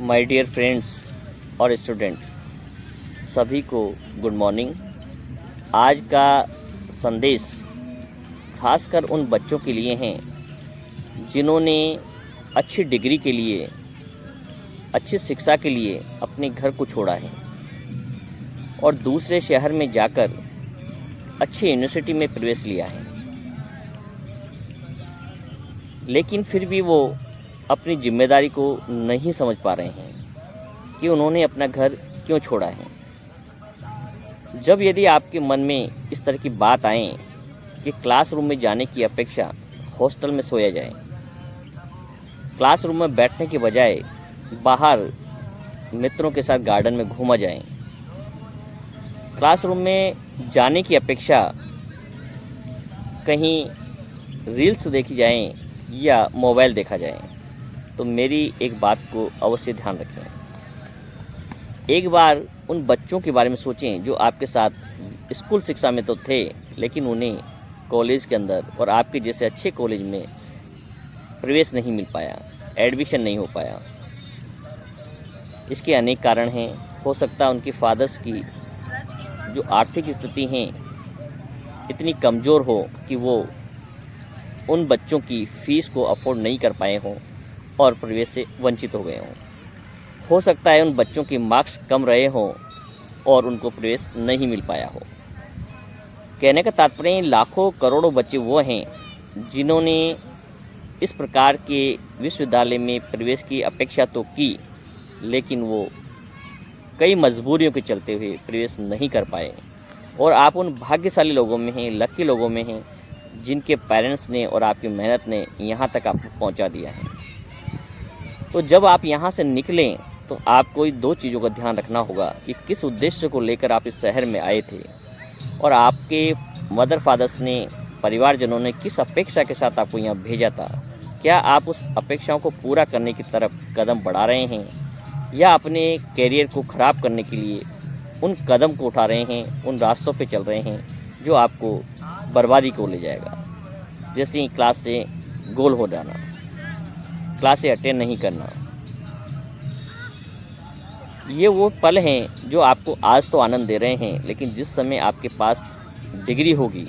My dear friends और student सभी को गुड मॉर्निंग। आज का संदेश खासकर उन बच्चों के लिए हैं जिन्होंने अच्छी डिग्री के लिए, अच्छी शिक्षा के लिए अपने घर को छोड़ा है और दूसरे शहर में जाकर अच्छी यूनिवर्सिटी में प्रवेश लिया है, लेकिन फिर भी वो अपनी जिम्मेदारी को नहीं समझ पा रहे हैं कि उन्होंने अपना घर क्यों छोड़ा है। जब यदि आपके मन में इस तरह की बात आए कि क्लासरूम में जाने की अपेक्षा हॉस्टल में सोया जाए, क्लासरूम में बैठने के बजाय बाहर मित्रों के साथ गार्डन में घूमा जाए, क्लासरूम में जाने की अपेक्षा कहीं रील्स देखी जाएं या मोबाइल देखा जाए, तो मेरी एक बात को अवश्य ध्यान रखें। एक बार उन बच्चों के बारे में सोचें जो आपके साथ स्कूल शिक्षा में तो थे, लेकिन उन्हें कॉलेज के अंदर और आपके जैसे अच्छे कॉलेज में प्रवेश नहीं मिल पाया, एडमिशन नहीं हो पाया। इसके अनेक कारण हैं। हो सकता है उनके फादर्स की जो आर्थिक स्थिति हैं इतनी कमज़ोर हो कि वो उन बच्चों की फ़ीस को अफोर्ड नहीं कर पाए हों और प्रवेश से वंचित हो गए हों। हो सकता है उन बच्चों के मार्क्स कम रहे हों और उनको प्रवेश नहीं मिल पाया हो। कहने का तात्पर्य लाखों करोड़ों बच्चे वो हैं जिन्होंने इस प्रकार के विश्वविद्यालय में प्रवेश की अपेक्षा तो की, लेकिन वो कई मजबूरियों के चलते हुए प्रवेश नहीं कर पाए। और आप उन भाग्यशाली लोगों में हैं, लकी लोगों में हैं, जिनके पेरेंट्स ने और आपकी मेहनत ने यहाँ तक आपको पहुँचा दिया है। तो जब आप यहाँ से निकलें तो आपको दो चीज़ों का ध्यान रखना होगा कि किस उद्देश्य को लेकर आप इस शहर में आए थे और आपके मदर फादर्स ने, परिवारजनों ने किस अपेक्षा के साथ आपको यहाँ भेजा था। क्या आप उस अपेक्षाओं को पूरा करने की तरफ कदम बढ़ा रहे हैं या अपने कैरियर को ख़राब करने के लिए उन कदम को उठा रहे हैं, उन रास्तों पे चल रहे हैं जो आपको बर्बादी को ले जाएगा। जैसे ही क्लास से गोल हो जाना, क्लास से अटेंड नहीं करना। ये वो पल हैं जो आपको आज तो आनंद दे रहे हैं, लेकिन जिस समय आपके पास डिग्री होगी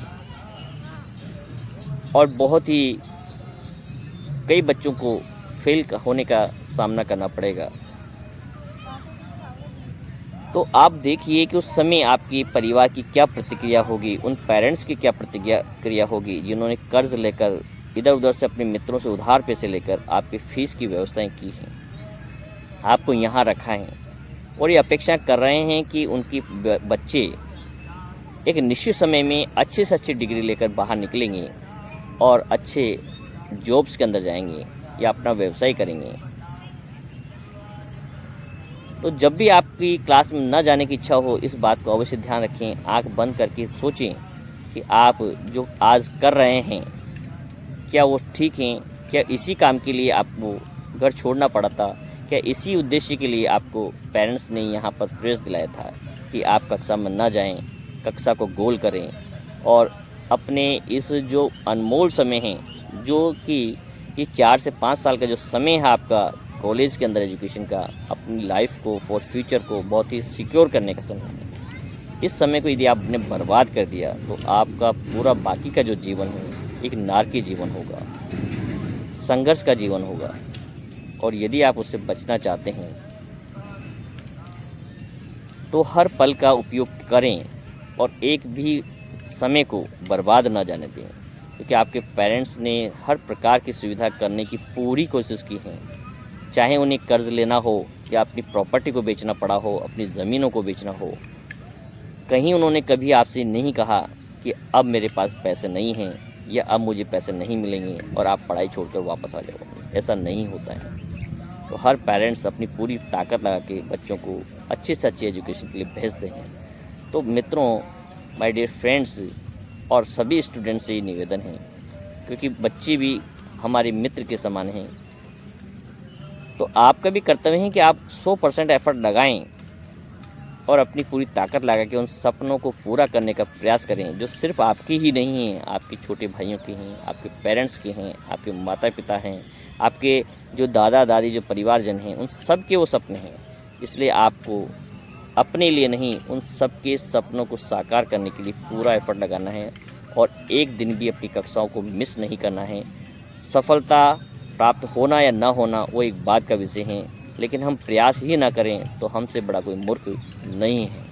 और बहुत ही कई बच्चों को फेल होने का सामना करना पड़ेगा, तो आप देखिए कि उस समय आपके परिवार की क्या प्रतिक्रिया होगी, उन पेरेंट्स की क्या प्रतिक्रिया होगी जिन्होंने कर्ज लेकर इधर उधर से अपने मित्रों से उधार पैसे लेकर आपकी फ़ीस की व्यवस्थाएं की हैं, आपको यहाँ रखा है और ये अपेक्षा कर रहे हैं कि उनकी बच्चे एक निश्चित समय में अच्छे से अच्छी डिग्री लेकर बाहर निकलेंगे और अच्छे जॉब्स के अंदर जाएंगे या अपना व्यवसाय करेंगे। तो जब भी आपकी क्लास में न जाने की इच्छा हो, इस बात को अवश्य ध्यान रखें। आंख बंद करके सोचें कि आप जो आज कर रहे हैं क्या वो ठीक हैं, क्या इसी काम के लिए आपको घर छोड़ना पड़ा था, क्या इसी उद्देश्य के लिए आपको पेरेंट्स ने यहाँ पर प्रवेश दिलाया था कि आप कक्षा में न जाएं, कक्षा को गोल करें और अपने इस जो अनमोल समय है, जो कि ये 4 से 5 साल का जो समय है आपका कॉलेज के अंदर एजुकेशन का, अपनी लाइफ को फॉर फ्यूचर को बहुत ही सिक्योर करने का समय है, इस समय को यदि आपने बर्बाद कर दिया तो आपका पूरा बाकी का जो जीवन है एक नारकीय जीवन होगा, संघर्ष का जीवन होगा। और यदि आप उससे बचना चाहते हैं तो हर पल का उपयोग करें और एक भी समय को बर्बाद ना जाने दें, क्योंकि आपके पेरेंट्स ने हर प्रकार की सुविधा करने की पूरी कोशिश की है। चाहे उन्हें कर्ज लेना हो या अपनी प्रॉपर्टी को बेचना पड़ा हो, अपनी ज़मीनों को बेचना हो, कहीं उन्होंने कभी आपसे नहीं कहा कि अब मेरे पास पैसे नहीं हैं या अब मुझे पैसे नहीं मिलेंगे और आप पढ़ाई छोड़कर वापस आ जाओ। ऐसा नहीं होता है। तो हर पेरेंट्स अपनी पूरी ताकत लगा के बच्चों को अच्छे से अच्छी एजुकेशन के लिए भेजते हैं। तो मित्रों, माय डियर फ्रेंड्स और सभी स्टूडेंट्स से ये निवेदन है, क्योंकि बच्चे भी हमारे मित्र के समान हैं, तो आपका भी कर्तव्य है कि आप 100% एफर्ट लगाएं और अपनी पूरी ताकत लगा के उन सपनों को पूरा करने का प्रयास करें जो सिर्फ आपकी ही नहीं हैं, आपके छोटे भाइयों के हैं, आपके पेरेंट्स के हैं, आपके माता पिता हैं, आपके जो दादा दादी, जो परिवारजन हैं, उन सब के वो सपने हैं। इसलिए आपको अपने लिए नहीं, उन सब के सपनों को साकार करने के लिए पूरा एफर्ट लगाना है और एक दिन भी अपनी कक्षाओं को मिस नहीं करना है। सफलता प्राप्त होना या ना होना वो एक बात का विषय है, लेकिन हम प्रयास ही ना करें तो हमसे बड़ा कोई मूर्ख नहीं है।